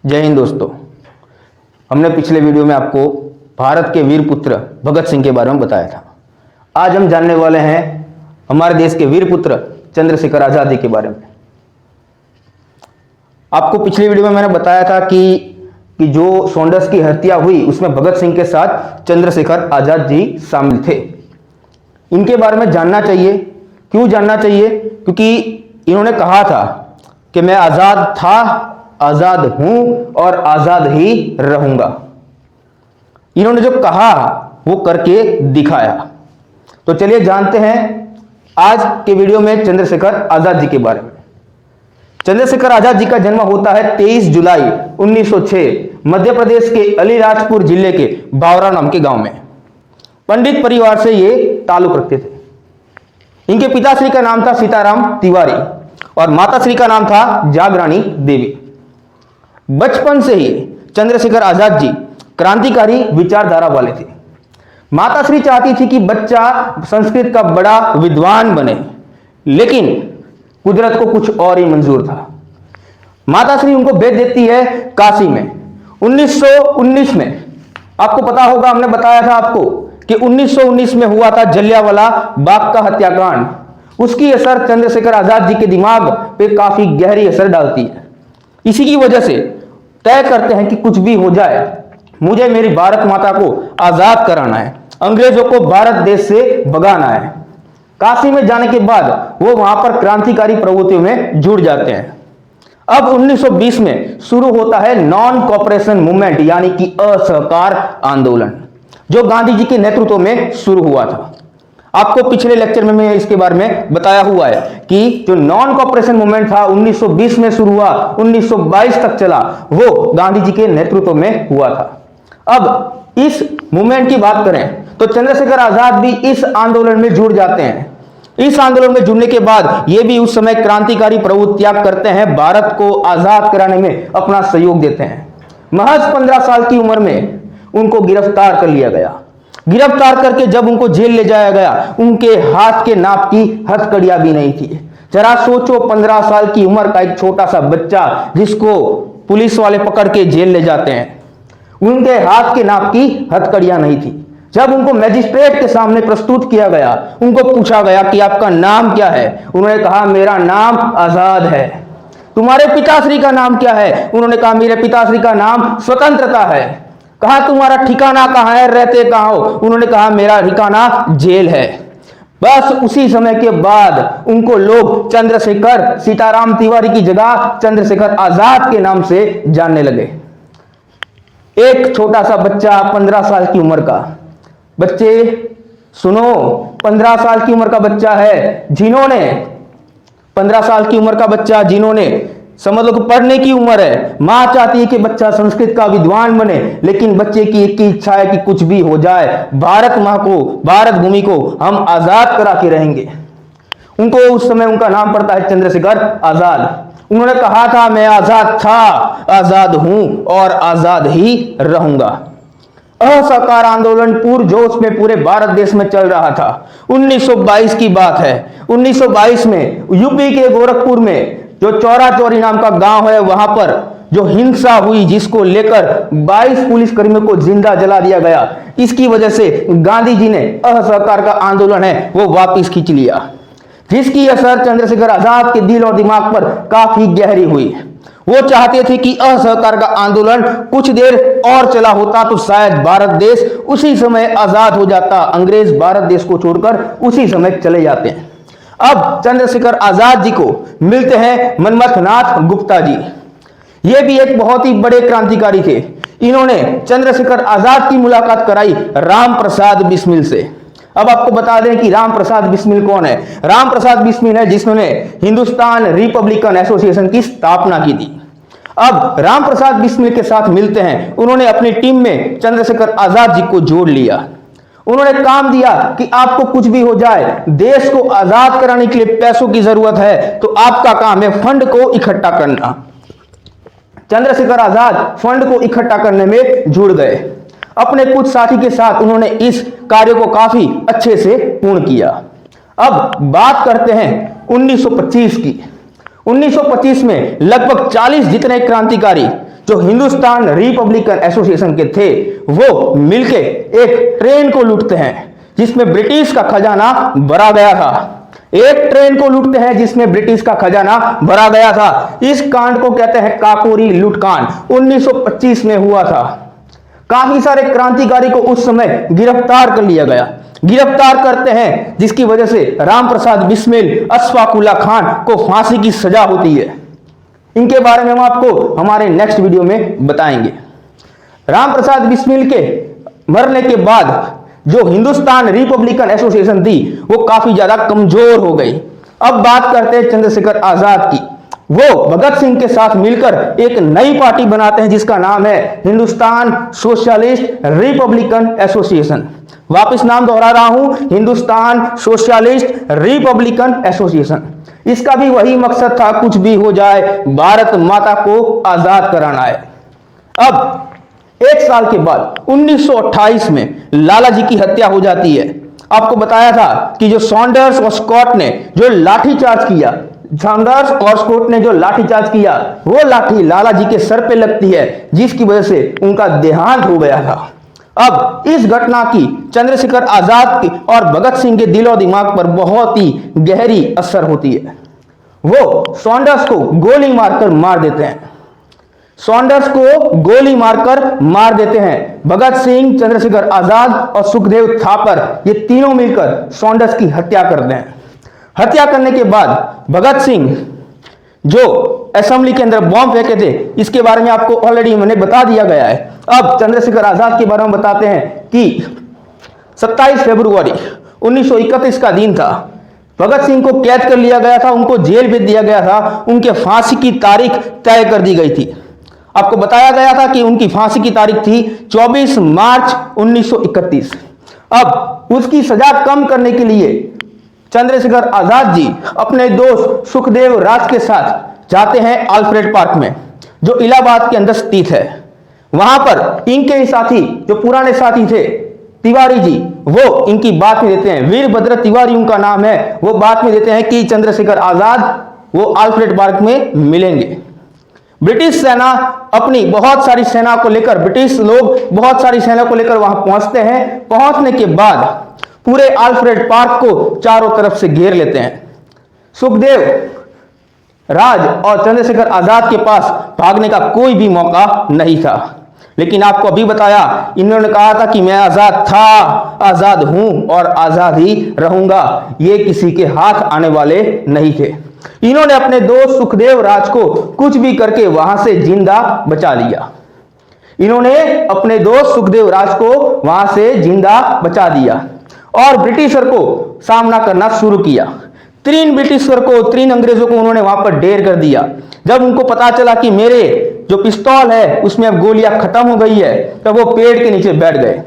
जय हिंद दोस्तों। हमने पिछले वीडियो में आपको भारत के वीर पुत्र भगत सिंह के बारे में बताया था। आज हम जानने वाले हैं हमारे देश के वीर पुत्र चंद्रशेखर आजाद जी के बारे में। आपको पिछली वीडियो में मैंने बताया था कि जो सोंडर्स की हत्या हुई उसमें भगत सिंह के साथ चंद्रशेखर आजाद जी शामिल थे। इनके बारे में जानना चाहिए। क्यों जानना चाहिए? क्योंकि इन्होंने कहा था कि मैं आजाद था, आजाद हूं और आजाद ही रहूंगा। इन्होंने जो कहा वो करके दिखाया। तो चलिए जानते हैं आज के वीडियो में चंद्रशेखर आजाद जी के बारे में। चंद्रशेखर आजाद जी का जन्म होता है 23 जुलाई 1906 मध्य प्रदेश के अलीराजपुर जिले के बावरा नाम के गांव में। पंडित परिवार से ये ताल्लुक रखते थे। इनके पिताश्री का नाम था सीताराम तिवारी और माताश्री का नाम था जागरानी देवी। बचपन से ही चंद्रशेखर आजाद जी क्रांतिकारी विचारधारा वाले थे। माताश्री चाहती थी कि बच्चा संस्कृत का बड़ा विद्वान बने, लेकिन कुदरत को कुछ और ही मंजूर था। माताश्री उनको भेज देती है काशी में। 1919 में आपको पता होगा, हमने बताया था आपको कि 1919 में हुआ था जलियांवाला बाग का हत्याकांड। उसकी असर चंद्रशेखर आजाद जी के दिमाग पे काफी गहरी असर डालती है। इसी की वजह से तय करते हैं कि कुछ भी हो जाए, मुझे मेरी भारत माता को आजाद कराना है, अंग्रेजों को भारत देश से भगाना है। काशी में जाने के बाद वो वहां पर क्रांतिकारी प्रवृत्तियों में जुड़ जाते हैं। अब 1920 में शुरू होता है नॉन कोऑपरेशन मूवमेंट, यानी कि असहकार आंदोलन, जो गांधी जी के नेतृत्व में शुरू हुआ था। आपको पिछले लेक्चर में मैं इसके बारे में बताया हुआ है कि जो नॉन कोऑपरेशन मूवमेंट था 1920 में शुरू हुआ, 1922 तक चला, वो गांधी जी के नेतृत्व में हुआ था। अब इस मूवमेंट की बात करें तो चंद्रशेखर आजाद भी इस आंदोलन में जुड़ जाते हैं। इस आंदोलन में जुड़ने के बाद ये भी उस समय क्रांतिकारी प्रवृत्तियां करते हैं, भारत को आजाद कराने में अपना सहयोग देते हैं। महज 15 साल की उम्र में उनको गिरफ्तार कर लिया गया। गिरफ्तार करके जब उनको जेल ले जाया गया, उनके हाथ के नाप की हथकड़ियां भी नहीं थी। जरा सोचो, 15 साल की उम्र का एक छोटा सा बच्चा जिसको पुलिस वाले पकड़ के जेल ले जाते हैं, उनके हाथ के नाप की हथकड़ियां नहीं थी। जब उनको मैजिस्ट्रेट के सामने प्रस्तुत किया गया, उनको पूछा गया कि आपका नाम क्या है, उन्होंने कहा मेरा नाम आजाद है। तुम्हारे पिताश्री का नाम क्या है? उन्होंने कहा मेरे पिताश्री का नाम स्वतंत्रता है। कहा तुम्हारा ठिकाना कहां है, रहते कहां हो? उन्होंने कहा मेरा ठिकाना जेल है। बस उसी समय के बाद उनको लोग चंद्रशेखर सीताराम तिवारी की जगह चंद्रशेखर आजाद के नाम से जानने लगे। एक छोटा सा बच्चा, 15 साल की उम्र का। बच्चे सुनो, 15 साल की उम्र का बच्चा है जिन्होंने 15 साल की उम्र का बच्चा जिन्होंने समझ लो कि पढ़ने की उम्र है। मां चाहती है कि बच्चा संस्कृत का विद्वान बने, लेकिन बच्चे की एक ही इच्छा है कि कुछ भी हो जाए, भारत मां को, भारत भूमि को हम आजाद करा के रहेंगे। उनको उस समय उनका नाम पड़ता है चंद्रशेखर आजाद। उन्होंने कहा था मैं आजाद था, आजाद हूं और आजाद ही रहूंगा। असहकार आंदोलन पूरजोश में पूरे भारत देश में चल रहा था। 1922 की बात है। 1922 में यूपी के गोरखपुर में जो चौरा चौरी नाम का गांव है, वहां पर जो हिंसा हुई, जिसको लेकर 22 पुलिसकर्मियों को जिंदा जला दिया गया, इसकी वजह से गांधी जी ने असहकार का आंदोलन है वो वापिस खींच लिया, जिसकी असर चंद्रशेखर आजाद के दिल और दिमाग पर काफी गहरी हुई। वो चाहते थे कि असहकार का आंदोलन कुछ देर और चला होता तो शायद भारत देश उसी समय आजाद हो जाता। अंग्रेज भारत देश को छोड़कर उसी समय चले जाते हैं। अब चंद्रशेखर आजाद जी को मिलते हैं मनमथनाथ गुप्ता जी। ये भी एक बहुत ही बड़े क्रांतिकारी थे। इन्होंने चंद्रशेखर आजाद की मुलाकात कराई राम प्रसाद बिस्मिल से। अब आपको बता दें कि राम प्रसाद बिस्मिल कौन है। राम प्रसाद बिस्मिल है जिन्होंने हिंदुस्तान रिपब्लिकन एसोसिएशन की स्थापना की थी। अब राम प्रसाद बिस्मिल के साथ मिलते हैं। उन्होंने अपनी टीम में चंद्रशेखर आजाद जी को जोड़ लिया। उन्होंने काम दिया कि आपको कुछ भी हो जाए, देश को आजाद कराने के लिए पैसों की जरूरत है, तो आपका काम है फंड को इकट्ठा करना। चंद्रशेखर आजाद फंड को इकट्ठा करने में जुड़ गए। अपने कुछ साथी के साथ उन्होंने इस कार्य को काफी अच्छे से पूर्ण किया। अब बात करते हैं 1925 की। 1925 में लगभग 40 जितने क्रांतिकारी जो हिंदुस्तान रिपब्लिकन एसोसिएशन के थे वो मिलके एक ट्रेन को लूटते हैं जिसमें ब्रिटिश का खजाना भरा गया था। एक ट्रेन को लूटते हैं जिसमें ब्रिटिश का खजाना भरा गया था। इस कांड को कहते हैं काकोरी लूटकांड, 1925 में हुआ था। काफी सारे क्रांतिकारी को उस समय गिरफ्तार कर लिया गया। गिरफ्तार करते हैं जिसकी वजह से राम प्रसाद बिस्मिल, अशफाक उल्लाह खान को फांसी की सजा होती है। इनके बारे में हम आपको हमारे नेक्स्ट वीडियो में बताएंगे। राम प्रसाद बिस्मिल के मरने के बाद जो हिंदुस्तान रिपब्लिकन एसोसिएशन थी वो काफी ज्यादा कमजोर हो गई। अब बात करते हैं चंद्रशेखर आजाद की। वो भगत सिंह के साथ मिलकर एक नई पार्टी बनाते हैं जिसका नाम है हिंदुस्तान सोशलिस्ट रिपब्लिकन एसोसिएशन। वापस नाम दोहरा रहा हूं, हिंदुस्तान सोशलिस्ट रिपब्लिकन एसोसिएशन। इसका भी वही मकसद था, कुछ भी हो जाए भारत माता को आजाद कराना है। अब एक साल के बाद 1928 में लाला जी की हत्या हो जाती है। आपको बताया था कि जो सॉन्डर्स और स्कॉट ने जो लाठीचार्ज किया, सॉन्डर्स और स्कॉट ने जो लाठीचार्ज किया वो लाठी लाला जी के सर पे लगती है जिसकी वजह से उनका देहांत हो गया था। अब इस घटना की चंद्रशेखर आजाद की और भगत सिंह के दिलो दिमाग पर बहुत ही गहरी असर होती है। वो सॉन्डर्स को गोली मारकर मार देते हैं। सॉन्डर्स को गोली मारकर मार देते हैं। भगत सिंह, चंद्रशेखर आजाद और सुखदेव थापर ये तीनों मिलकर सॉन्डर्स की हत्या करते हैं। हत्या करने के बाद भगत सिंह जो असेंबली के अंदर बॉम्ब फेंके थे इसके बारे में आपको ऑलरेडी मैंने बता दिया गया है। अब चंद्रशेखर आजाद के बारे में बताते हैं कि 27 फरवरी 1931 का दिन था। भगत सिंह को कैद कर लिया गया था, उनको जेल भेज दिया गया था, उनके फांसी की तारीख तय कर दी गई थी। आपको बताया गया था कि उनकी फांसी की तारीख थी 24 मार्च 1931। अब उसकी सजा कम करने के लिए चंद्रशेखर आजाद जी अपने दोस्त सुखदेव राज के साथ जाते हैं आल्फ्रेड पार्क में जो इलाहाबाद के अंदर स्थित है। वहां पर इनके साथी जो पुराने साथी थे तिवारी जी वो इनकी बात में देते हैं, वीरभद्र तिवारी उनका नाम है, वो बात में देते हैं कि चंद्रशेखर आजाद वो आल्फ्रेड पार्क में मिलेंगे। ब्रिटिश सेना अपनी बहुत सारी सेना को लेकर, ब्रिटिश लोग बहुत सारी सेना को लेकर वहां पहुंचते हैं। पहुंचने के बाद पूरे आल्फ्रेड पार्क को चारों तरफ से घेर लेते हैं। सुखदेव राज और चंद्रशेखर आजाद के पास भागने का कोई भी मौका नहीं था। लेकिन आपको अभी बताया, इन्होंने कहा था कि मैं आजाद था, आजाद हूं और आजाद ही रहूंगा। ये किसी के हाथ आने वाले नहीं थे। इन्होंने अपने दोस्त सुखदेव राज को कुछ भी करके वहां से जिंदा बचा लिया। इन्होंने अपने दोस्त सुखदेव राज को वहां से जिंदा बचा दिया और ब्रिटिशर को सामना करना शुरू किया। 3 ब्रिटिशर को, 3 अंग्रेजों को उन्होंने वहां पर ढेर कर दिया। जब उनको पता चला कि मेरे जो पिस्तौल है उसमें अब गोलियां खत्म हो गई है तब वो पेड़ के नीचे बैठ गए।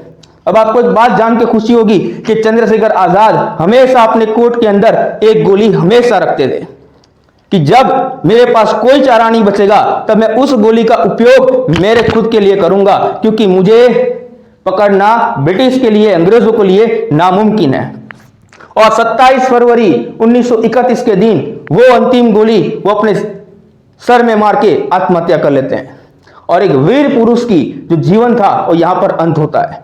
अब आपको एक बात जान के खुशी होगी कि चंद्रशेखर आजाद हमेशा अपने कोट के अंदर एक गोली हमेशा रखते थे कि जब मेरे पास कोई चारा नहीं बचेगा तब मैं उस गोली का उपयोग मेरे खुद के लिए करूंगा, क्योंकि मुझे पकड़ना ब्रिटिश के लिए, अंग्रेजों के लिए नामुमकिन है। और 27 फरवरी 1931 के दिन वो अंतिम गोली वो अपने सर में मार के आत्महत्या कर लेते हैं और एक वीर पुरुष की जो जीवन था वो यहां पर अंत होता है।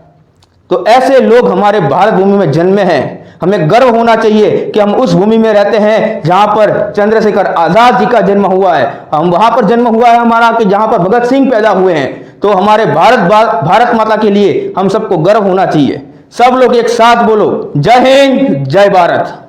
तो ऐसे लोग हमारे भारत भूमि में जन्मे हैं। हमें गर्व होना चाहिए कि हम उस भूमि में रहते हैं जहां पर चंद्रशेखर आजाद जी का जन्म हुआ है। हम वहां पर जन्म हुआ है हमारा कि जहां पर भगत सिंह पैदा हुए हैं। तो हमारे भारत माता के लिए हम सबको गर्व होना चाहिए। सब लोग एक साथ बोलो, जय हिंद, जय भारत।